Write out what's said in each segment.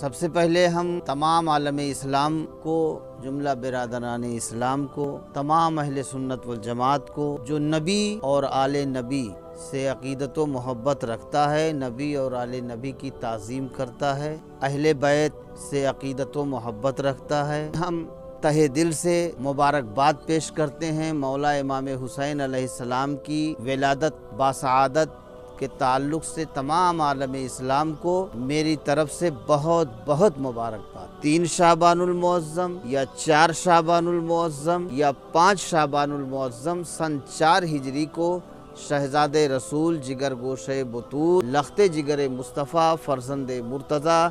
سب سے پہلے ہم تمام عالم اسلام کو، جملہ برادران اسلام کو، تمام اہل سنت والجماعت کو جو نبی اور آل نبی سے عقیدت و محبت رکھتا ہے، نبی اور آل نبی کی تعظیم کرتا ہے، اہل بیت سے عقیدت و محبت رکھتا ہے، ہم تہہ دل سے مبارکباد پیش کرتے ہیں مولا امام حسین علیہ السلام کی ولادت باسعادت کے تعلق سے تمام عالم اسلام کو میری طرف سے بہت بہت مبارکباد۔ 3 شعبان المعظم یا 4 شعبان المعظم یا 5 شعبان المعظم سن 4 ہجری کو شہزاد رسول، جگر گوشے بطول، لخت جگر مصطفیٰ، فرزند مرتضیٰ،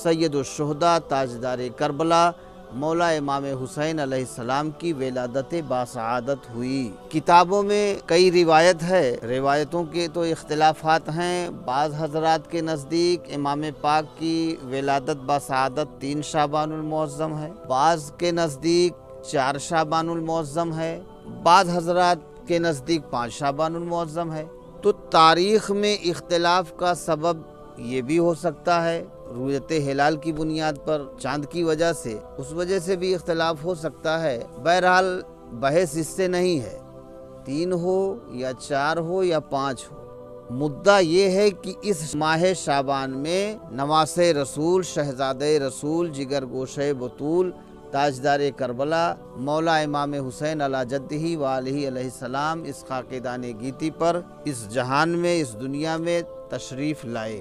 سید الشہداء، تاجدار کربلا مولا امام حسین علیہ السلام کی ولادت باسعادت ہوئی۔ کتابوں میں کئی روایت ہے، روایتوں کے تو اختلافات ہیں۔ بعض حضرات کے نزدیک امام پاک کی ولادت باسعادت 3 شعبان المعظم ہے، بعض کے نزدیک 4 شعبان المعظم ہے، بعض حضرات کے نزدیک 5 شعبان المعظم ہے۔ تو تاریخ میں اختلاف کا سبب یہ بھی ہو سکتا ہے، رؤیت ہلال کی بنیاد پر چاند کی وجہ سے، اس وجہ سے بھی اختلاف ہو سکتا ہے۔ بہرحال بحث اس سے نہیں ہے، 3 ہو یا 4 ہو یا 5 ہو، مدعا یہ ہے کہ اس ماہ شعبان میں نواس رسول، شہزاد رسول، جگر گوشے بطول، تاجدار کربلا مولا امام حسین علی جدہ و آلہ علیہ السلام اس خاکدان گیتی پر اس جہان میں، اس دنیا میں تشریف لائے۔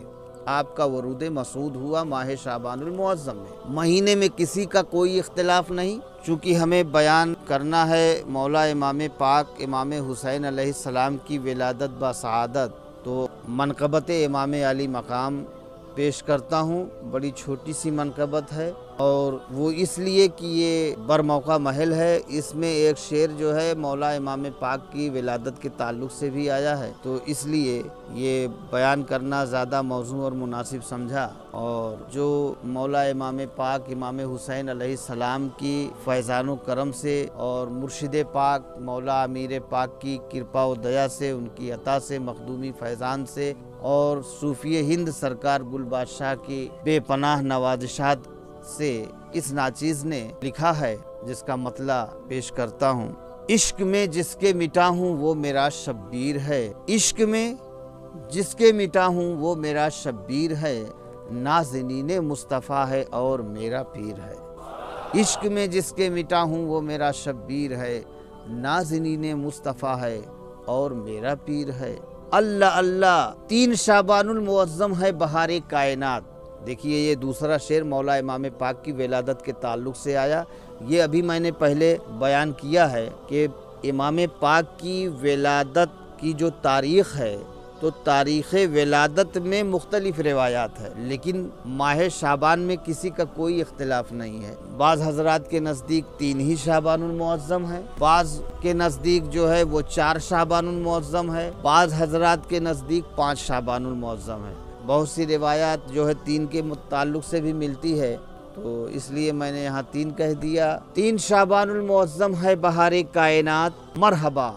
آپ کا ورود مسعود ہوا ماہ شعبان المعظم میں۔ مہینے میں کسی کا کوئی اختلاف نہیں، چونکہ ہمیں بیان کرنا ہے مولا امام پاک امام حسین علیہ السلام کی ولادت باسعادت، تو منقبت امام علی مقام پیش کرتا ہوں۔ بڑی چھوٹی سی منقبت ہے اور وہ اس لیے کہ یہ برموقع محل ہے، اس میں ایک شعر جو ہے مولا امام پاک کی ولادت کے تعلق سے بھی آیا ہے، تو اس لیے یہ بیان کرنا زیادہ موزوں اور مناسب سمجھا۔ اور جو مولا امام پاک امام حسین علیہ السلام کی فیضان و کرم سے اور مرشد پاک مولا امیر پاک کی کرپا و دیا سے، ان کی عطا سے، مخدومی فیضان سے اور صوفی ہند سرکار گل بادشاہ کی بے پناہ نوازشات سے اس ناچیز نے لکھا ہے، جس کا مطلع پیش کرتا ہوں۔ عشق میں جس کے مٹا ہوں وہ میرا شبیر ہے، عشق میں جس کے مٹا ہوں وہ میرا شبیر ہے، نازنین مصطفیٰ ہے اور میرا پیر ہے۔ عشق میں جس کے مٹا ہوں وہ میرا شبیر ہے، نازنین مصطفیٰ ہے اور میرا پیر ہے۔ اللہ اللہ 3 شعبان المعظم ہے بہار کائنات۔ دیکھیے یہ دوسرا شعر مولا امام پاک کی ولادت کے تعلق سے آیا۔ یہ ابھی میں نے پہلے بیان کیا ہے کہ امام پاک کی ولادت کی جو تاریخ ہے، تو تاریخ ولادت میں مختلف روایات ہے، لیکن ماہ شعبان میں کسی کا کوئی اختلاف نہیں ہے۔ بعض حضرات کے نزدیک 3 ہی شعبان المعظم ہے، بعض کے نزدیک جو ہے وہ 4 شعبان المعظم ہے، بعض حضرات کے نزدیک 5 شعبان المعظم ہے۔ بہت سی روایات جو ہے 3 کے تعلق سے بھی ملتی ہے، تو اس لیے میں نے یہاں 3 کہہ دیا۔ 3 شعبان المعظم ہے بہار کائنات، مرحبا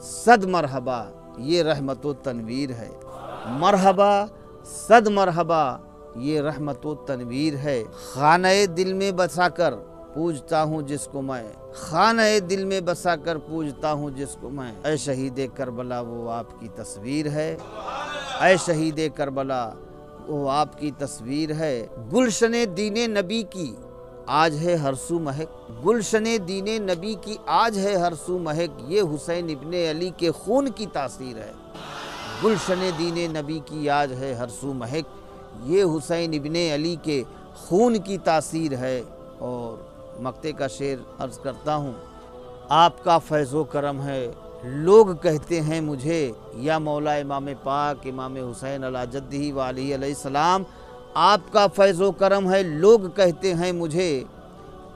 صد مرحبا یہ رحمت و تنویر ہے، مرحبا صد مرحبا یہ رحمت و تنویر ہے۔ خانہ دل میں بسا کر پوجتا ہوں جس کو میں، خانہ دل میں بسا کر پوجتا ہوں جس کو میں، اے شہید کربلا وہ آپ کی تصویر ہے، اے شہید کربلا وہ آپ کی تصویر ہے۔ گلشن دین نبی کی آج ہے ہر سو مہک، گلشن دین نبی کی آج ہے ہر سو مہک، یہ حسین ابن علی کے خون کی تاثیر ہے۔ گلشن دین نبی کی آج ہے ہر سو مہک، یہ حسین ابن علی کے خون کی تاثیر ہے۔ اور مقطع کا شعر عرض کرتا ہوں۔ آپ کا فیض و کرم ہے لوگ کہتے ہیں مجھے، یا مولا امام پاک امام حسین علی جدہ و آلہ علیہ السلام، آپ کا فیض و کرم ہے لوگ کہتے ہیں مجھے،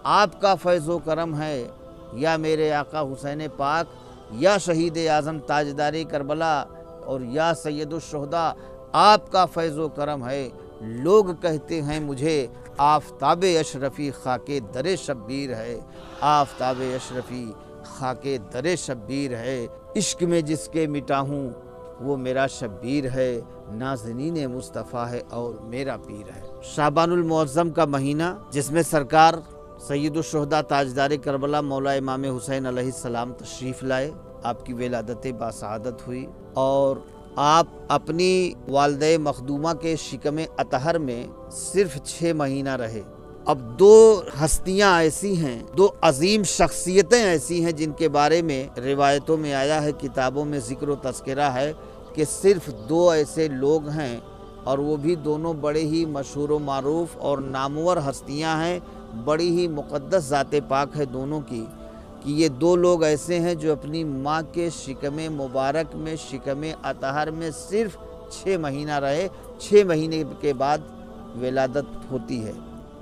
آپ کا فیض و کرم ہے یا میرے آقا حسین پاک، یا شہید اعظم تاجدار کربلا اور یا سید الشہداء، آپ کا فیض و کرم ہے لوگ کہتے ہیں مجھے، آفتاب اشرفی خاک در شبیر ہے، آفتاب اشرفی خاک در شبیر ہے۔ عشق میں جس کے مٹا ہوں وہ میرا شبیر ہے، نازنین مصطفیٰ ہے اور میرا پیر ہے۔ شعبان المعظم کا مہینہ، جس میں سرکار سید الشہداء تاجدار کربلا مولا امام حسین علیہ السلام تشریف لائے، آپ کی ولادت باسعادت ہوئی، اور آپ اپنی والدہ مخدومہ کے شکم اطہر میں صرف 6 مہینہ رہے۔ اب 2 ہستیاں ایسی ہیں، 2 عظیم شخصیتیں ایسی ہیں جن کے بارے میں روایتوں میں آیا ہے، کتابوں میں ذکر و تذکرہ ہے کہ صرف 2 ایسے لوگ ہیں، اور وہ بھی دونوں بڑے ہی مشہور و معروف اور نامور ہستیاں ہیں، بڑی ہی مقدس ذات پاک ہے دونوں کی، کہ یہ 2 لوگ ایسے ہیں جو اپنی ماں کے شکم مبارک میں، شکم اطہر میں صرف 6 مہینہ رہے۔ 6 مہینے کے بعد ولادت ہوتی ہے،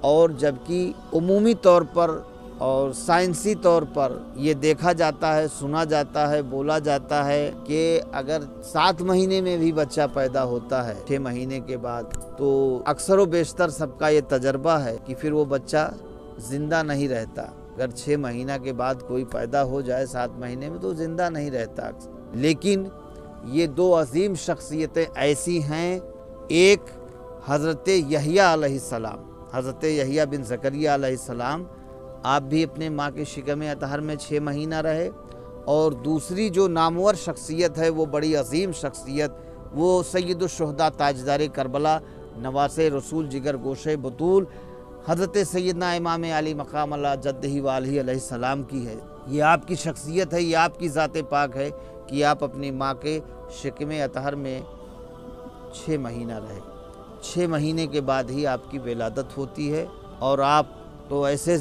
اور جبکہ عمومی طور پر اور سائنسی طور پر یہ دیکھا جاتا ہے، سنا جاتا ہے، بولا جاتا ہے کہ اگر 7 مہینے میں بھی بچہ پیدا ہوتا ہے 6 مہینے کے بعد، تو اکثر و بیشتر سب کا یہ تجربہ ہے کہ پھر وہ بچہ زندہ نہیں رہتا۔ اگر 6 مہینہ کے بعد کوئی پیدا ہو جائے 7 مہینے میں تو زندہ نہیں رہتا۔ لیکن یہ 2 عظیم شخصیتیں ایسی ہیں، ایک حضرت یحییٰ علیہ السلام، حضرت یحییٰ بن زکریا علیہ السلام، آپ بھی اپنے ماں کے شکم اطہر میں 6 مہینہ رہے، اور دوسری جو نامور شخصیت ہے، وہ بڑی عظیم شخصیت، وہ سید الشہداء تاجدار کربلا، نواس رسول، جگر گوشے بطول، حضرت سیدنا امام علی مقام اللہ جدہ والہ علیہ السلام کی ہے۔ یہ آپ کی شخصیت ہے، یہ آپ کی ذات پاک ہے کہ آپ اپنی ماں کے شکم اطہر میں 6 مہینہ رہے۔ 6 مہینے کے بعد ہی آپ کی ولادت ہوتی ہے، اور آپ تو ایسے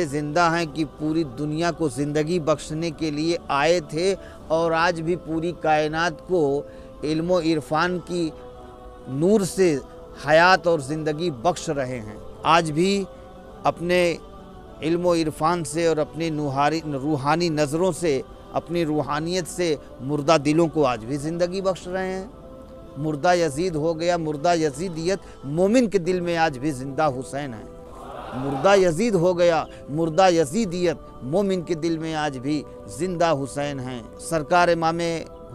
زندہ ہیں کہ پوری دنیا کو زندگی بخشنے کے لیے آئے تھے، اور آج بھی پوری کائنات کو علم و عرفان کی نور سے حیات اور زندگی بخش رہے ہیں۔ آج بھی اپنے علم و عرفان سے اور اپنی روحانی نظروں سے، اپنی روحانیت سے مردہ دلوں کو آج بھی زندگی بخش رہے ہیں۔ مردہ یزید ہو گیا، مردہ یزیدیت مومن کے دل میں آج بھی زندہ حسین ہے۔ مردہ یزید ہو گیا، مردہ یزیدیت مومن کے دل میں آج بھی زندہ حسین ہیں۔ سرکار امام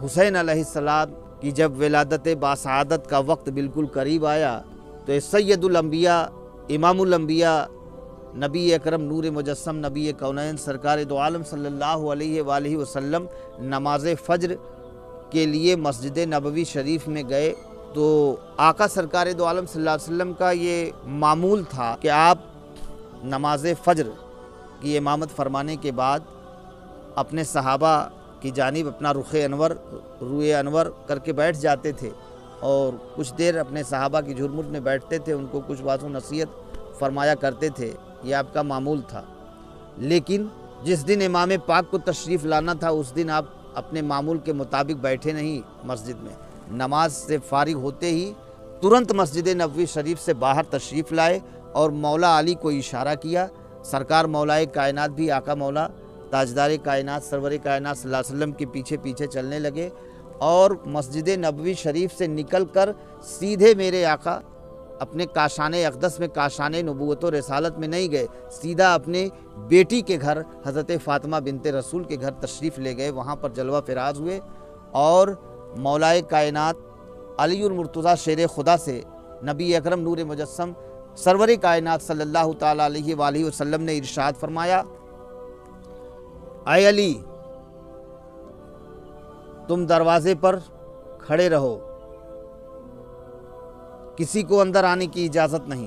حسین علیہ السلام کی جب ولادت باسعادت کا وقت بالکل قریب آیا، تو سید الانبیاء، امام الانبیاء، نبی اکرم نور مجسم، نبی کونین، سرکار دو عالم صلی اللہ علیہ وآلہ وسلم نماز فجر کے لیے مسجد نبوی شریف میں گئے، تو آقا سرکار دو عالم صلی اللہ علیہ وسلم کا یہ معمول تھا کہ آپ نماز فجر کی امامت فرمانے کے بعد اپنے صحابہ کی جانب اپنا روئے انور کر کے بیٹھ جاتے تھے، اور کچھ دیر اپنے صحابہ کی جھرمٹ میں بیٹھتے تھے، ان کو کچھ بات و نصیحت فرمایا کرتے تھے۔ یہ آپ کا معمول تھا۔ لیکن جس دن امام پاک کو تشریف لانا تھا، اس دن آپ اپنے معمول کے مطابق بیٹھے نہیں مسجد میں، نماز سے فارغ ہوتے ہی ترنت مسجد نبوی شریف سے باہر تشریف لائے، اور مولا علی کو اشارہ کیا۔ سرکار مولا کائنات بھی آقا مولا تاجدار کائنات سرور کائنات صلی اللہ علیہ وسلم کے پیچھے پیچھے چلنے لگے، اور مسجد نبوی شریف سے نکل کر سیدھے میرے آقا اپنے کاشان اقدس میں، کاشان نبوت و رسالت میں نہیں گئے، سیدھا اپنے بیٹی کے گھر حضرت فاطمہ بنت رسول کے گھر تشریف لے گئے، وہاں پر جلوہ فراز ہوئے، اور مولا کائنات علی المرتضیٰ شیر خدا سے نبی اکرم نور مجسم سرور کائنات صلی اللہ تعالیٰ علیہ وآلہ وسلم نے ارشاد فرمایا، اے علی، تم دروازے پر کھڑے رہو، کسی کو اندر آنے کی اجازت نہیں۔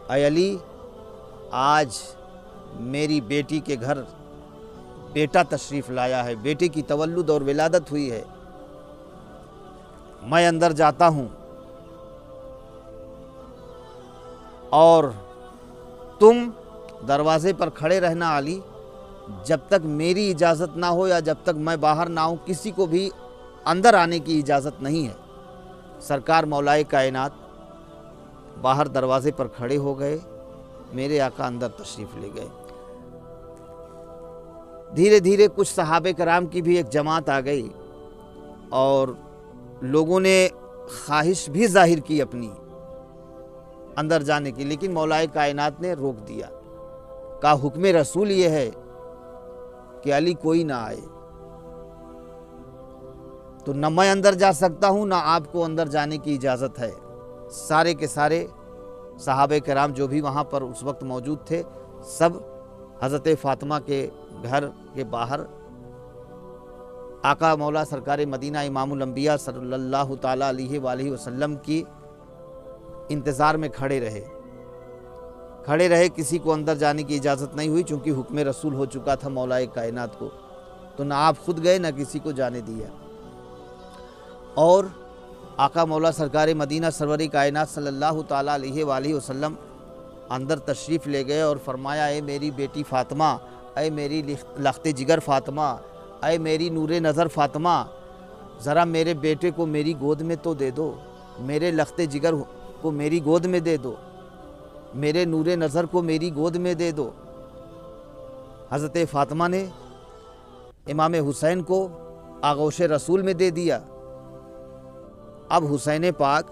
اے علی، آج میری بیٹی کے گھر بیٹا تشریف لایا ہے، بیٹے کی تولد اور ولادت ہوئی ہے، میں اندر جاتا ہوں، اور تم دروازے پر کھڑے رہنا علی، جب تک میری اجازت نہ ہو یا جب تک میں باہر نہ ہوں، کسی کو بھی اندر آنے کی اجازت نہیں ہے۔ سرکار مولا کائنات باہر دروازے پر کھڑے ہو گئے، میرے آقا اندر تشریف لے گئے۔ دھیرے دھیرے کچھ صحابہ کرام کی بھی ایک جماعت آ گئی، اور لوگوں نے خواہش بھی ظاہر کی اپنی اندر جانے کی، لیکن مولا کائنات نے روک دیا، کہا حکم رسول یہ ہے کہ علی کوئی نہ آئے۔ تو نہ میں اندر جا سکتا ہوں نہ آپ کو اندر جانے کی اجازت ہے۔ سارے کے سارے صحابہ کرام جو بھی وہاں پر اس وقت موجود تھے، سب حضرت فاطمہ کے گھر کے باہر آقا مولا سرکار مدینہ امام الانبیاء صلی اللہ تعالیٰ علیہ وآلہ وسلم کی انتظار میں کھڑے رہے۔ کسی کو اندر جانے کی اجازت نہیں ہوئی، چونکہ حکم رسول ہو چکا تھا مولا کائنات کو، تو نہ آپ خود گئے نہ کسی کو جانے دیا۔ اور آقا مولا سرکار مدینہ سرور کائنات صلی اللہ تعالیٰ علیہ وآلہ وسلم اندر تشریف لے گئے اور فرمایا، اے میری بیٹی فاطمہ، اے میری لخت جگر فاطمہ، اے میری نور نظر فاطمہ، ذرا میرے بیٹے کو میری گود میں تو دے دو، میرے لخت جگر کو میری گود میں دے دو، میرے نور نظر کو میری گود میں دے دو۔ حضرت فاطمہ نے امام حسین کو آغوش رسول میں دے دیا۔ اب حسین پاک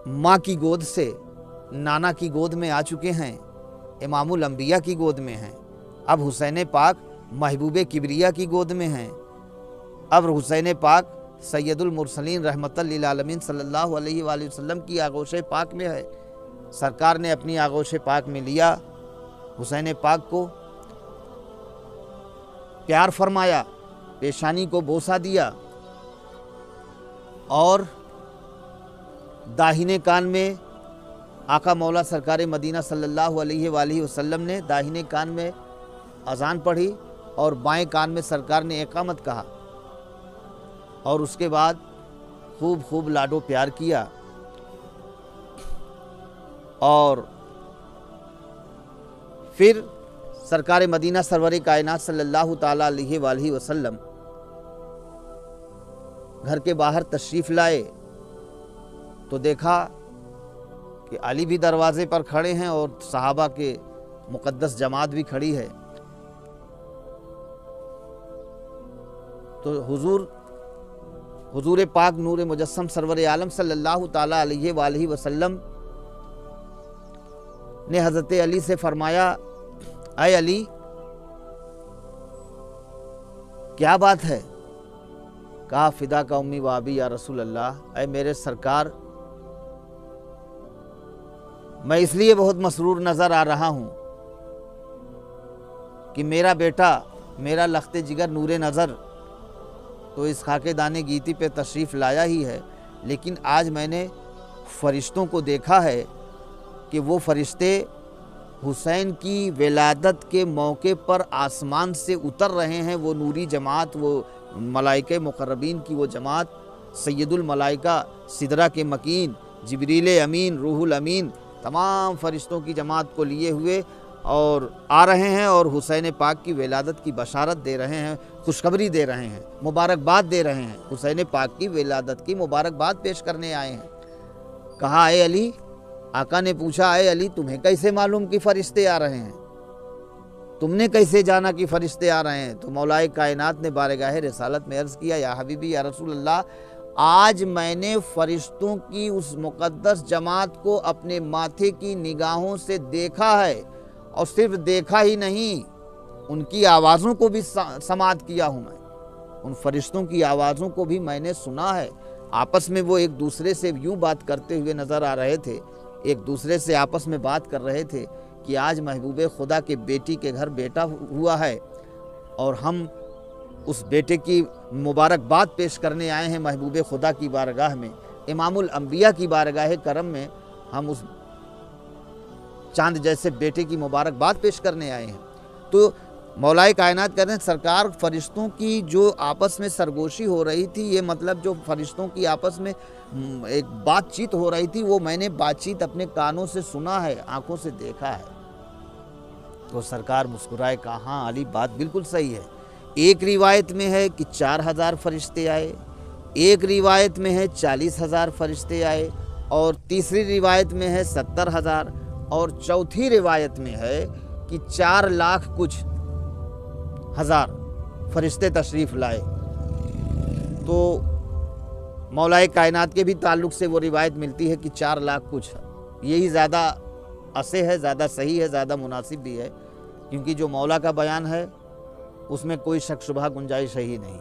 ماں کی گود سے نانا کی گود میں آ چکے ہیں، امام الانبیاء کی گود میں ہیں۔ اب حسین پاک محبوب کبریا کی گود میں ہیں۔ اب حسین پاک سید المرسلین رحمت للعالمین صلی اللہ علیہ وآلہ وسلم کی آغوش پاک میں ہے۔ سرکار نے اپنی آغوش پاک میں لیا، حسین پاک کو پیار فرمایا، پیشانی کو بوسہ دیا، اور داہنے کان میں آقا مولا سرکار مدینہ صلی اللہ علیہ وآلہ وسلم نے داہنے کان میں اذان پڑھی اور بائیں کان میں سرکار نے اقامت کہا، اور اس کے بعد خوب لاڈو پیار کیا۔ اور پھر سرکار مدینہ سرور کائنات صلی اللہ تعالیٰ علیہ وآلہ وسلم گھر کے باہر تشریف لائے تو دیکھا کہ علی بھی دروازے پر کھڑے ہیں اور صحابہ کے مقدس جماعت بھی کھڑی ہے۔ تو حضور پاک نور مجسم سرور عالم صلی اللہ تعالیٰ علیہ وآلہ وسلم نے حضرت علی سے فرمایا، اے علی کیا بات ہے؟ کہا، فدا کا امی و ابی یا رسول اللہ، اے میرے سرکار، میں اس لیے بہت مسرور نظر آ رہا ہوں کہ میرا بیٹا، میرا لخت جگر نور نظر تو اس خاک دانے گیتی پہ تشریف لایا ہی ہے، لیکن آج میں نے فرشتوں کو دیکھا ہے کہ وہ فرشتے حسین کی ولادت کے موقع پر آسمان سے اتر رہے ہیں۔ وہ نوری جماعت، وہ ملائکہ مقربین کی وہ جماعت، سید الملائکہ، سدرہ کے مکین، جبریل امین، روح الامین، تمام فرشتوں کی جماعت کو لیے ہوئے اور آ رہے ہیں، اور حسین پاک کی ولادت کی بشارت دے رہے ہیں، خوشخبری دے رہے ہیں، مبارکباد دے رہے ہیں، حسین پاک کی ولادت کی مبارکباد پیش کرنے آئے ہیں۔ کہا، اے علی، آقا نے پوچھا، اے علی تمہیں کیسے معلوم کہ فرشتے آ رہے ہیں؟ تم نے کیسے جانا کہ فرشتے آ رہے ہیں؟ تو مولا کائنات نے بارگاہ رسالت میں عرض کیا، یا حبیبی یا رسول اللہ، آج میں نے فرشتوں کی اس مقدس جماعت کو اپنے ماتھے کی نگاہوں سے دیکھا ہے، اور صرف دیکھا ہی نہیں، ان کی آوازوں کو بھی سماعت کیا ہوں۔ میں ان فرشتوں کی آوازوں کو بھی میں نے سنا ہے۔ آپس میں وہ ایک دوسرے سے یوں بات کرتے ہوئے نظر آ رہے تھے، ایک دوسرے سے آپس میں بات کر رہے تھے کہ آج محبوب خدا کے بیٹی کے گھر بیٹا ہوا ہے، اور ہم اس بیٹے کی مبارکباد پیش کرنے آئے ہیں محبوب خدا کی بارگاہ میں، امام الانبیاء کی بارگاہ کرم میں ہم اس چاند جیسے بیٹے کی مبارکباد پیش کرنے آئے ہیں۔ تو مولا کائنات کہتے ہیں، سرکار فرشتوں کی جو آپس میں سرگوشی ہو رہی تھی، یہ مطلب جو فرشتوں کی آپس میں ایک بات چیت ہو رہی تھی، وہ میں نے بات چیت اپنے کانوں سے سنا ہے، آنکھوں سے دیکھا ہے۔ تو سرکار مسکرائے، کہا، ہاں علی، بات بالکل صحیح ہے۔ ایک روایت میں ہے کہ 4000 فرشتے آئے، ایک روایت میں ہے 40,000 فرشتے آئے، اور تیسری روایت میں ہے 70,000، اور چوتھی روایت میں ہے کہ 4 لاکھ کچھ ہزار فرشتے تشریف لائے۔ تو مولا کائنات کے بھی تعلق سے وہ روایت ملتی ہے کہ 4 لاکھ کچھ، یہی زیادہ اصح ہے، زیادہ صحیح ہے، زیادہ مناسب بھی ہے، کیونکہ جو مولا کا بیان ہے اس میں کوئی شک شبہ گنجائش ہے ہی نہیں۔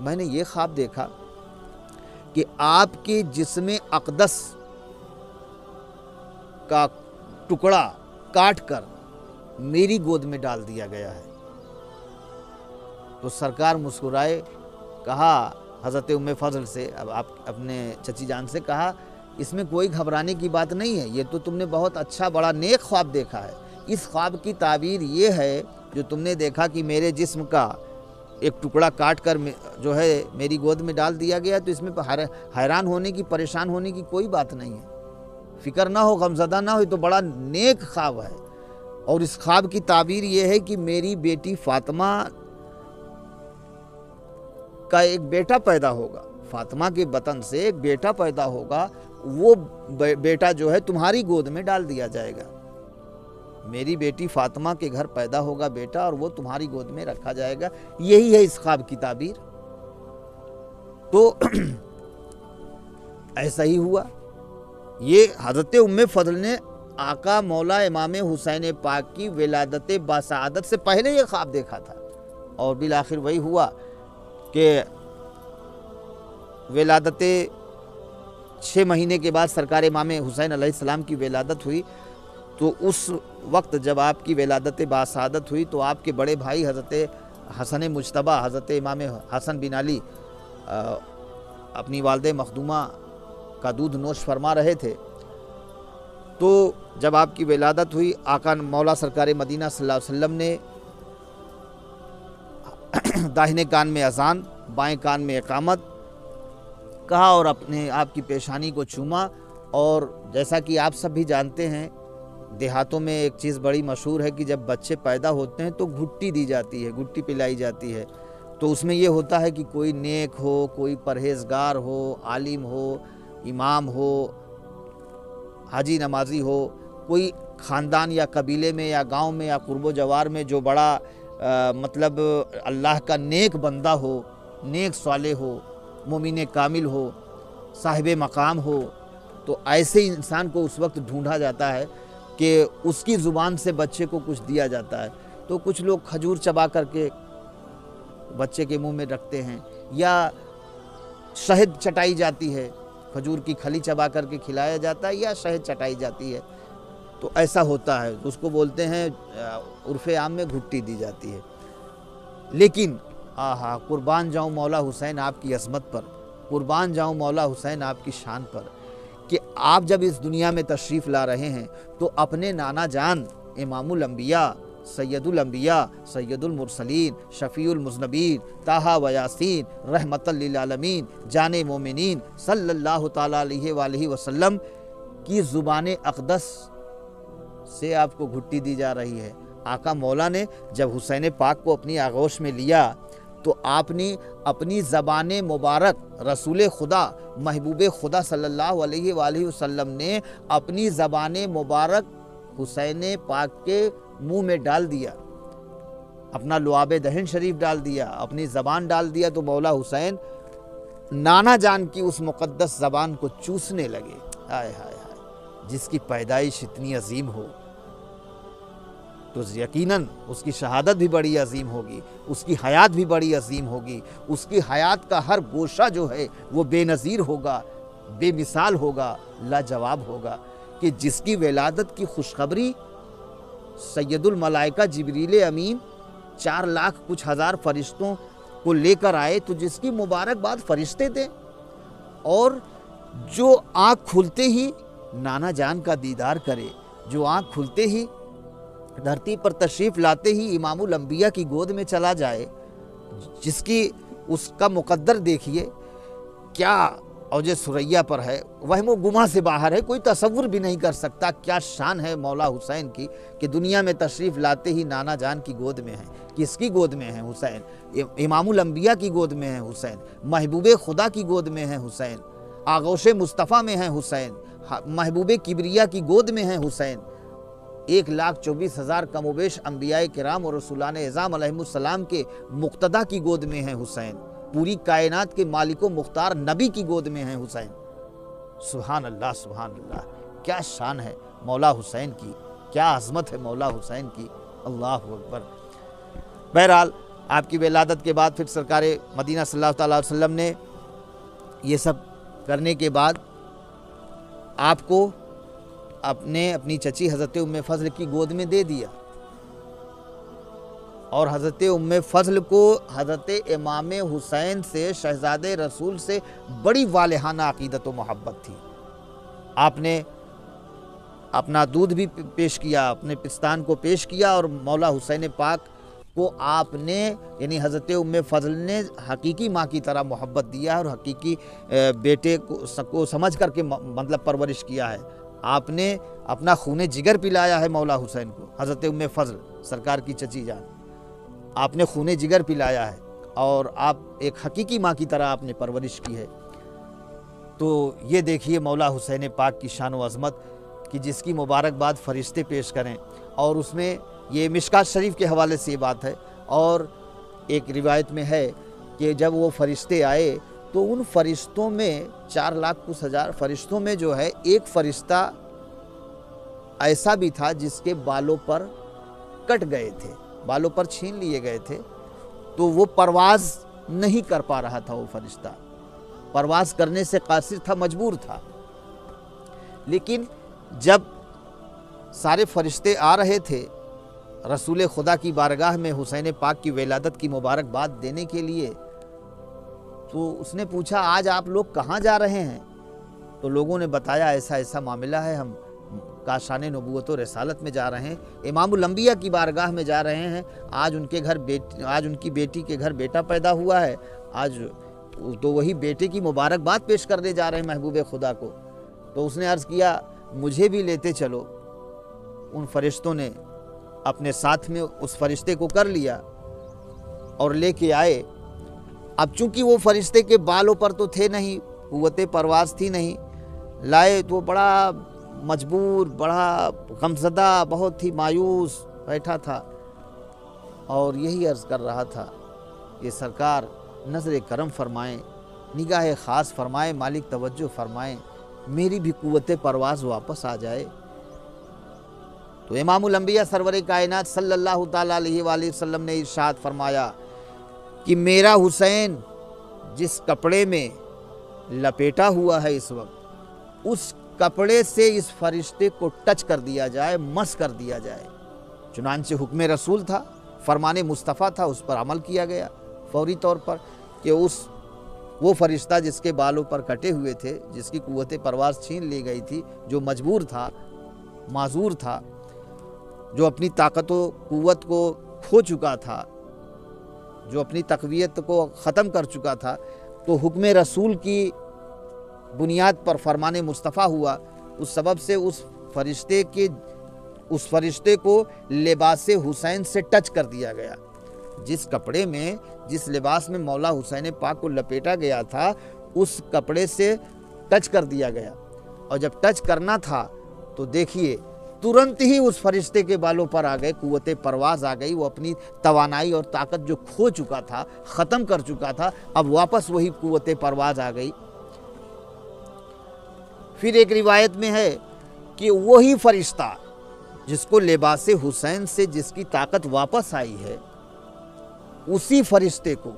میں نے یہ خواب دیکھا کہ آپ کے جسم اقدس کا ٹکڑا کاٹ کر میری گود میں ڈال دیا گیا ہے۔ تو سرکار مسکرائے، کہا حضرت ام فضل سے، اب آپ اپنے چچی جان سے کہا، اس میں کوئی گھبرانے کی بات نہیں ہے، یہ تو تم نے بہت اچھا بڑا نیک خواب دیکھا ہے۔ اس خواب کی تعبیر یہ ہے جو تم نے دیکھا کہ میرے جسم کا ایک ٹکڑا کاٹ کر جو ہے میری گود میں ڈال دیا گیا، تو اس میں حیران ہونے کی، پریشان ہونے کی کوئی بات نہیں ہے، فکر نہ ہو، غمزدہ نہ ہو، یہ تو بڑا نیک خواب ہے۔ اور اس خواب کی تعبیر یہ ہے کہ میری بیٹی فاطمہ کا ایک بیٹا پیدا ہوگا، فاطمہ کے بطن سے ایک بیٹا پیدا ہوگا، وہ بیٹا جو ہے تمہاری گود میں ڈال دیا جائے گا۔ میری بیٹی فاطمہ کے گھر پیدا ہوگا بیٹا، اور وہ تمہاری گود میں رکھا جائے گا۔ یہی ہے اس خواب کی تعبیر۔ تو ایسا ہی ہوا۔ یہ حضرت ام فضل نے آقا مولا امام حسین پاک کی ولادت باسعادت سے پہلے یہ خواب دیکھا تھا، اور بالآخر وہی ہوا کہ ولادت 6 مہینے کے بعد سرکار امام حسین علیہ السلام کی ولادت ہوئی۔ تو اس وقت جب آپ کی ولادت باسعادت ہوئی تو آپ کے بڑے بھائی حضرت حسن مجتبیٰ، حضرت امام حسن بن علی اپنی والد مخدومہ کا دودھ نوش فرما رہے تھے۔ تو جب آپ کی ولادت ہوئی، آقا مولا سرکار مدینہ صلی اللہ علیہ وسلم نے داہنے کان میں اذان، بائیں کان میں اقامت کہا، اور اپنے آپ کی پیشانی کو چوما۔ اور جیسا کہ آپ سب بھی جانتے ہیں، دیہاتوں میں ایک چیز بڑی مشہور ہے کہ جب بچے پیدا ہوتے ہیں تو گھٹی دی جاتی ہے، گھٹی پلائی جاتی ہے۔ تو اس میں یہ ہوتا ہے کہ کوئی نیک ہو، کوئی پرہیزگار ہو، عالم ہو، امام ہو، حاجی نمازی ہو، کوئی خاندان یا قبیلے میں یا گاؤں میں یا قرب و جوار میں جو بڑا مطلب اللہ کا نیک بندہ ہو، نیک صالح ہو، مومن کامل ہو، صاحب مقام ہو، تو ایسے انسان کو اس وقت ڈھونڈا جاتا ہے کہ اس کی زبان سے بچے کو کچھ دیا جاتا ہے۔ تو کچھ لوگ کھجور چبا کر کے بچے کے منہ میں رکھتے ہیں، یا شہد چٹائی جاتی ہے، کھجور کی کھلی چبا کر کے کھلایا جاتا ہے، یا شہد چٹائی جاتی ہے۔ تو ایسا ہوتا ہے، اس کو بولتے ہیں عرف عام میں گھٹی دی جاتی ہے۔ لیکن قربان جاؤں مولا حسین آپ کی عظمت پر، قربان جاؤں مولا حسین آپ کی شان پر، کہ آپ جب اس دنیا میں تشریف لا رہے ہیں تو اپنے نانا جان امام الانبیاء، سید الانبیاء، سید المرسلین، شفیع المذنبین، طٰہٰ و یاسین، رحمت للعالمین، جان مومنین صلی اللہ تعالیٰ علیہ وآلہ وسلم کی زبان اقدس سے آپ کو گھٹی دی جا رہی ہے۔ آقا مولا نے جب حسین پاک کو اپنی آغوش میں لیا تو آپ نے اپنی زبان مبارک، رسول خدا، محبوب خدا صلی اللہ علیہ وآلہ وسلم نے اپنی زبان مبارک حسین پاک کے منہ میں ڈال دیا، اپنا لعاب دہن شریف ڈال دیا، اپنی زبان ڈال دیا، تو مولا حسین نانا جان کی اس مقدس زبان کو چوسنے لگے۔ ہائے ہائے ہائے، جس کی پیدائش اتنی عظیم ہو تو یقیناً اس کی شہادت بھی بڑی عظیم ہوگی، اس کی حیات بھی بڑی عظیم ہوگی، اس کی حیات کا ہر گوشہ جو ہے وہ بے نظیر ہوگا، بے مثال ہوگا، لاجواب ہوگا، کہ جس کی ولادت کی خوشخبری سید الملائکہ جبریل امین 4 لاکھ کچھ ہزار فرشتوں کو لے کر آئے، تو جس کی مبارکباد فرشتے تھے، اور جو آنکھ کھلتے ہی نانا جان کا دیدار کرے، جو آنکھ کھلتے ہی دھرتی پر تشریف لاتے ہی امام الانبیاء کی گود میں چلا جائے، جس کی اس کا مقدر دیکھیے کیا اوج ثریا پر ہے، وہم و گماں سے باہر ہے، کوئی تصور بھی نہیں کر سکتا کیا شان ہے مولا حسین کی، کہ دنیا میں تشریف لاتے ہی نانا جان کی گود میں ہیں۔ کس کی گود میں ہیں؟ حسین۔ امام الانبیاء کی گود میں ہیں حسین، محبوب خدا کی گود میں ہیں حسین، آغوش مصطفیٰ میں ہیں حسین، محبوب کبریا کی گود میں ہیں حسین۔ 1,24,000 کم و بیش انبیاء کرام اور رسولان اعظام علیہ السلام کے مقتدیٰ کی گود میں ہیں حسین، پوری کائنات کے مالک و مختار نبی کی گود میں ہیں حسین۔ سبحان اللہ، سبحان اللہ، کیا شان ہے مولا حسین کی، کیا عظمت ہے مولا حسین کی، اللہ اکبر۔ بہرحال آپ کی ولادت کے بعد پھر سرکار مدینہ صلی اللہ تعالیٰ علیہ وسلم نے یہ سب کرنے کے بعد آپ کو اپنی چچی حضرت ام فضل کی گود میں دے دیا، اور حضرت ام فضل کو حضرت امام حسین سے، شہزادے رسول سے بڑی والہانہ عقیدت و محبت تھی۔ آپ نے اپنا دودھ بھی پیش کیا، اپنے پستان کو پیش کیا، اور مولا حسین پاک کو آپ نے یعنی حضرت ام فضل نے حقیقی ماں کی طرح محبت دیا اور حقیقی بیٹے کو سمجھ کر کے مطلب پرورش کیا ہے۔ آپ نے اپنا خون جگر پلایا ہے مولا حسین کو، حضرت ام فضل سرکار کی چچی جان، آپ نے خون جگر پلایا ہے، اور آپ ایک حقیقی ماں کی طرح آپ نے پرورش کی ہے۔ تو یہ دیکھیے مولا حسین پاک کی شان و عظمت کہ جس کی مبارکباد فرشتے پیش کریں، اور اس میں یہ مشکات شریف کے حوالے سے یہ بات ہے، اور ایک روایت میں ہے کہ جب وہ فرشتے آئے تو ان فرشتوں میں 4,00,000 فرشتوں میں جو ہے ایک فرشتہ ایسا بھی تھا جس کے بالوں پر کٹ گئے تھے، بالوں پر چھین لیے گئے تھے، تو وہ پرواز نہیں کر پا رہا تھا، وہ فرشتہ پرواز کرنے سے قاصر تھا، مجبور تھا۔ لیکن جب سارے فرشتے آ رہے تھے رسول خدا کی بارگاہ میں حسین پاک کی ولادت کی مبارکباد دینے کے لیے، تو اس نے پوچھا آج آپ لوگ کہاں جا رہے ہیں؟ تو لوگوں نے بتایا ایسا ایسا معاملہ ہے، ہم کاشان نبوت و رسالت میں جا رہے ہیں، امام الانبیاء کی بارگاہ میں جا رہے ہیں، آج ان کی بیٹی کے گھر بیٹا پیدا ہوا ہے، آج تو وہی بیٹے کی مبارکباد پیش کرنے جا رہے ہیں محبوب خدا کو۔ تو اس نے عرض کیا مجھے بھی لیتے چلو۔ ان فرشتوں نے اپنے ساتھ میں اس فرشتے کو کر لیا اور لے کے آئے۔ اب چونکہ وہ فرشتے کے بالوں پر تو تھے نہیں، قوت پرواز تھی نہیں، لائے تو بڑا مجبور، بڑا غمزدہ، بہت ہی مایوس بیٹھا تھا، اور یہی عرض کر رہا تھا کہ سرکار نظر کرم فرمائیں، نگاہ خاص فرمائیں، مالک توجہ فرمائیں، میری بھی قوت پرواز واپس آ جائے۔ تو امام الانبیاء سرور کائنات صلی اللہ تعالیٰ علیہ وآلہ وسلم نے ارشاد فرمایا کہ میرا حسین جس کپڑے میں لپیٹا ہوا ہے اس وقت، اس کپڑے سے اس فرشتے کو ٹچ کر دیا جائے، مس کر دیا جائے۔ چنانچہ حکم رسول تھا، فرمان مصطفیٰ تھا، اس پر عمل کیا گیا فوری طور پر کہ وہ فرشتہ جس کے بالوں پر کٹے ہوئے تھے، جس کی قوت پرواز چھین لی گئی تھی، جو مجبور تھا، معذور تھا، جو اپنی طاقت و قوت کو کھو چکا تھا، جو اپنی تقویت کو ختم کر چکا تھا، تو حکم رسول کی بنیاد پر فرمان مصطفیٰ ہوا، اس سبب سے اس فرشتے کو لباس حسین سے ٹچ کر دیا گیا۔ جس کپڑے میں، جس لباس میں مولا حسین پاک کو لپیٹا گیا تھا، اس کپڑے سے ٹچ کر دیا گیا، اور جب ٹچ کرنا تھا تو دیکھیے ترنت ہی اس فرشتے کے بالوں پر آ گئے، قوت پرواز آ گئی، وہ اپنی توانائی اور طاقت جو کھو چکا تھا، ختم کر چکا تھا، اب واپس وہی قوت پرواز آ گئی۔ پھر ایک روایت میں ہے کہ وہی فرشتہ جس کو لباس حسین سے جس کی طاقت واپس آئی ہے، اسی فرشتے کو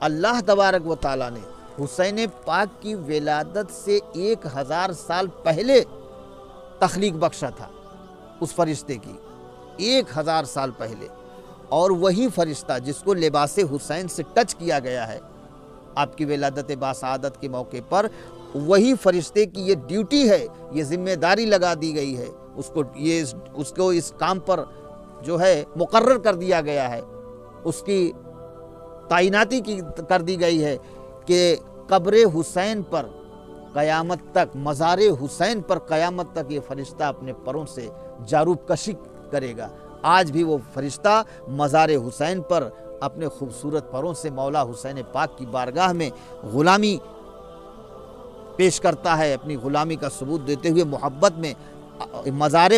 اللہ تبارک و تعالیٰ نے حسین پاک کی ولادت سے 1000 سال پہلے تخلیق بخشا تھا، اس فرشتے کی 1000 سال پہلے، اور وہی فرشتہ جس کو لباس حسین سے ٹچ کیا گیا ہے آپ کی ولادت باسعادت کے موقع پر، وہی فرشتے کی یہ ڈیوٹی ہے، یہ ذمہ داری لگا دی گئی ہے، اس کو اس کام پر جو ہے مقرر کر دیا گیا ہے، اس کی تعیناتی کر دی گئی ہے کہ قبر حسین پر قیامت تک، مزار حسین پر قیامت تک یہ فرشتہ اپنے پروں سے جاروب کشی کرے گا۔ آج بھی وہ فرشتہ مزار حسین پر اپنے خوبصورت پروں سے مولا حسین پاک کی بارگاہ میں غلامی پیش کرتا ہے، اپنی غلامی کا ثبوت دیتے ہوئے محبت میں مزار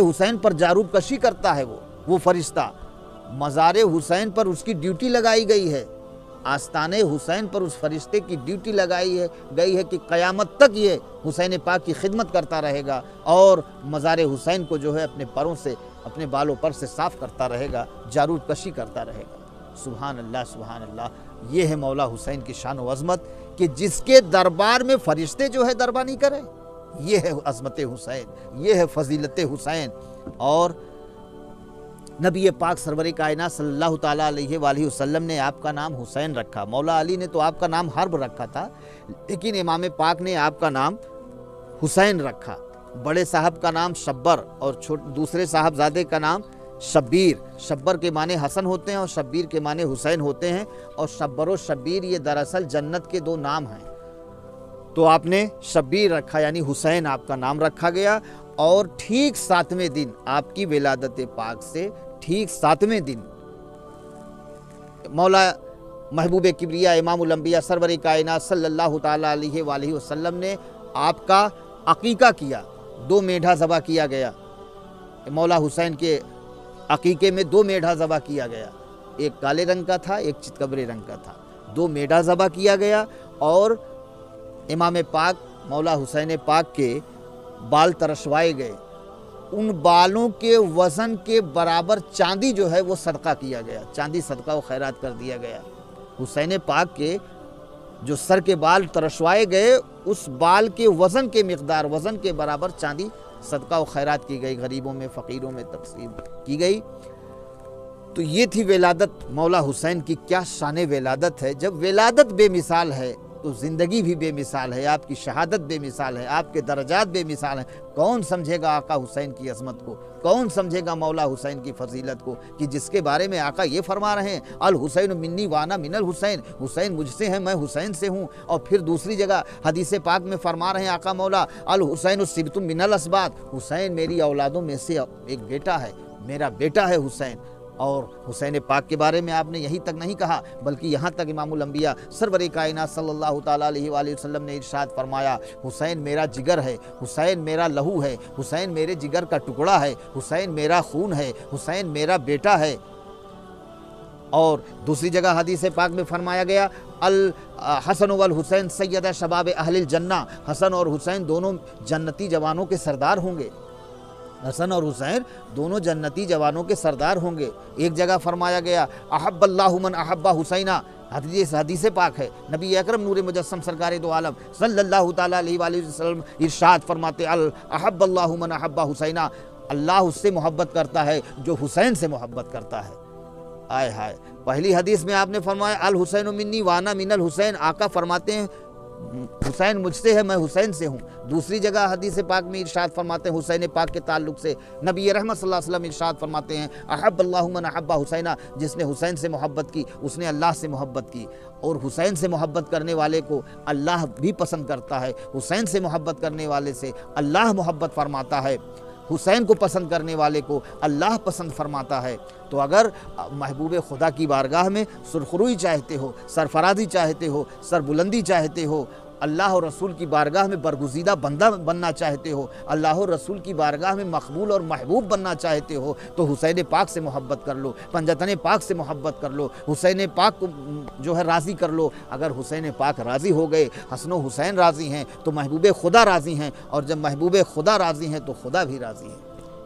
حسین پر جاروب کشی کرتا ہے۔ وہ فرشتہ مزار حسین پر اس کی ڈیوٹی لگائی گئی ہے، آستانے حسین پر اس فرشتے کی ڈیوٹی لگائی گئی ہے کہ قیامت تک یہ حسین پاک کی خدمت کرتا رہے گا، اور مزار حسین کو جو ہے اپنے پروں سے اپنے بالوں پر سے صاف کرتا رہے گا، جارود کشی کرتا رہے گا۔ سبحان اللہ سبحان اللہ، یہ ہے مولا حسین کی شان و عظمت کہ جس کے دربار میں فرشتے جو ہے دربار نہیں کرے۔ یہ ہے عظمت حسین، یہ ہے فضیلت حسین۔ اور نبی پاک سرور کائنات صلی اللہ تعالیٰ علیہ وآلہ وسلم نے آپ کا نام حسین رکھا۔ مولا علی نے تو آپ کا نام حرب رکھا تھا، لیکن امام پاک نے آپ کا نام حسین رکھا۔ بڑے صاحب کا نام شبر اور دوسرے صاحبزادے کا نام شبیر۔ شبر کے معنی حسن ہوتے ہیں اور شبیر کے معنی حسین ہوتے ہیں، اور شبر و شبیر یہ دراصل جنت کے دو نام ہیں۔ تو آپ نے شبیر رکھا، یعنی حسین آپ کا نام رکھا گیا۔ اور ٹھیک 7ویں دن آپ کی ولادت پاک سے ٹھیک 7ویں دن مولا محبوب کبریا امام الانبیاء سرور کائنات صلی اللہ تعالیٰ علیہ وآلہ وسلم نے آپ کا عقیقہ کیا۔ 2 میڑھا ذبح کیا گیا۔ مولا حسین کے عقیقے میں 2 میڑھا ذبح کیا گیا، ایک کالے رنگ کا تھا، ایک چتکبرے رنگ کا تھا۔ 2 میڑھا ذبح کیا گیا، اور امام پاک مولا حسین پاک کے بال ترشوائے گئے۔ ان بالوں کے وزن کے برابر چاندی جو ہے وہ صدقہ کیا گیا، چاندی صدقہ و خیرات کر دیا گیا۔ حسین پاک کے جو سر کے بال ترشوائے گئے، اس بال کے وزن کے مقدار، وزن کے برابر چاندی صدقہ و خیرات کی گئی، غریبوں میں فقیروں میں تقسیم کی گئی۔ تو یہ تھی ولادت مولا حسین کی۔ کیا شان ولادت ہے! جب ولادت بے مثال ہے تو زندگی بھی بے مثال ہے، آپ کی شہادت بے مثال ہے، آپ کے درجات بے مثال ہیں۔ کون سمجھے گا آقا حسین کی عظمت کو؟ کون سمجھے گا مولا حسین کی فضیلت کو، کہ جس کے بارے میں آقا یہ فرما رہے ہیں الحسین منی وانا من الحسین، حسین مجھ سے ہے، میں حسین سے ہوں۔ اور پھر دوسری جگہ حدیث پاک میں فرما رہے ہیں آقا مولا الحسین سبت من الاسباط، حسین میری اولادوں میں سے ایک بیٹا ہے، میرا بیٹا ہے حسین۔ اور حسین پاک کے بارے میں آپ نے یہی تک نہیں کہا، بلکہ یہاں تک امام الانبیاء سرور کائنات صلی اللہ تعالیٰ علیہ وآلہ وسلم نے ارشاد فرمایا حسین میرا جگر ہے، حسین میرا لہو ہے، حسین میرے جگر کا ٹکڑا ہے، حسین میرا خون ہے، حسین میرا بیٹا ہے۔ اور دوسری جگہ حدیث پاک میں فرمایا گیا الحسن والحسین سید شباب اہل الجنہ، حسن اور حسین دونوں جنتی جوانوں کے سردار ہوں گے۔ حسن اور حسین دونوں جنتی جوانوں کے سردار ہوں گے۔ ایک جگہ فرمایا گیا احب اللہ من احب حسینہ، حدیث پاک ہے، نبی اکرم نور مجسم سرکار دو عالم صلی اللہ تعالیٰ علیہ وآلہ وسلم ارشاد فرماتے احب اللہ من احب حسینہ، اللہ اس سے محبت کرتا ہے جو حسین سے محبت کرتا ہے۔ آئے ہائے، پہلی حدیث میں آپ نے فرمایا الحسین منی وانا من الحسین، آقا فرماتے ہیں حسین مجھ سے ہے، میں حسین سے ہوں۔ دوسری جگہ حدیث پاک میں ارشاد فرماتے ہیں حسین پاک کے تعلق سے نبی رحمت صلی اللہ علیہ وسلم ارشاد فرماتے ہیں احب اللہ من احب حسینہ، جس نے حسین سے محبت کی اس نے اللہ سے محبت کی۔ اور حسین سے محبت کرنے والے کو اللہ بھی پسند کرتا ہے، حسین سے محبت کرنے والے سے اللہ محبت فرماتا ہے، حسین کو پسند کرنے والے کو اللہ پسند فرماتا ہے۔ تو اگر محبوب خدا کی بارگاہ میں سرخروئی چاہتے ہو، سرفرازی چاہتے ہو، سربلندی چاہتے ہو، اللہ اور رسول کی بارگاہ میں برگزیدہ بندہ بننا چاہتے ہو، اللہ اور رسول کی بارگاہ میں مقبول اور محبوب بننا چاہتے ہو، تو حسین پاک سے محبت کر لو، پنجتن پاک سے محبت کر لو، حسین پاک کو جو ہے راضی کر لو۔ اگر حسین پاک راضی ہو گئے، حسن و حسین راضی ہیں، تو محبوب خدا راضی ہیں، اور جب محبوب خدا راضی ہیں تو خدا بھی راضی ہے،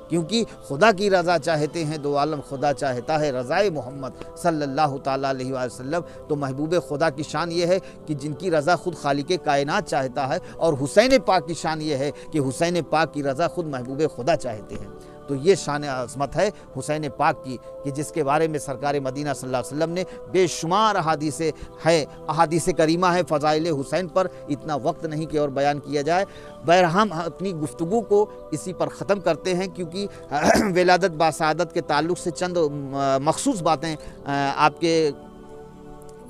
کیونکہ خدا کی رضا چاہتے ہیں دو عالم، خدا چاہتا ہے رضائے محمد صلی اللہ تعالیٰ علیہ وآلہ وسلم۔ تو محبوب خدا کی شان یہ ہے کہ جن کی رضا خود خالق کائنات چاہتا ہے، اور حسین پاک کی شان یہ ہے کہ حسین پاک کی رضا خود محبوب خدا چاہتے ہیں۔ تو یہ شان عظمت ہے حسین پاک کی، کہ جس کے بارے میں سرکار مدینہ صلی اللہ علیہ وسلم نے بے شمار احادیث کریمہ ہے فضائل حسین پر، اتنا وقت نہیں کہ اور بیان کیا جائے۔ بہرحال ہم اپنی گفتگو کو اسی پر ختم کرتے ہیں، کیونکہ ولادت باسعادت کے تعلق سے چند مخصوص باتیں آپ کے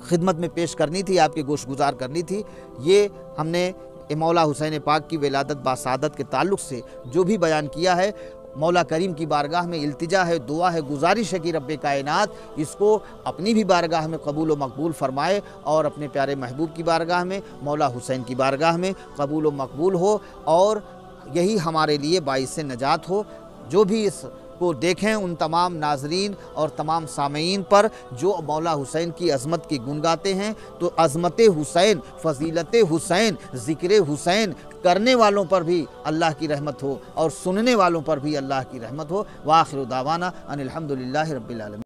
خدمت میں پیش کرنی تھی، آپ کے گوش گزار کرنی تھی۔ یہ ہم نے مولا حسین پاک کی ولادت باسعادت کے تعلق سے جو بھی بیان کیا ہے، مولا کریم کی بارگاہ میں التجا ہے، دعا ہے، گزارش ہے کہ رب کائنات اس کو اپنی بھی بارگاہ میں قبول و مقبول فرمائے، اور اپنے پیارے محبوب کی بارگاہ میں، مولا حسین کی بارگاہ میں قبول و مقبول ہو، اور یہی ہمارے لیے باعث نجات ہو۔ جو بھی اس کو دیکھیں ان تمام ناظرین اور تمام سامعین پر جو مولا حسین کی عظمت کی گن گاتے ہیں، تو عظمت حسین، فضیلت حسین، ذکر حسین کرنے والوں پر بھی اللہ کی رحمت ہو اور سننے والوں پر بھی اللہ کی رحمت ہو۔ وآخر دعوانا ان الحمدللہ رب العالمین۔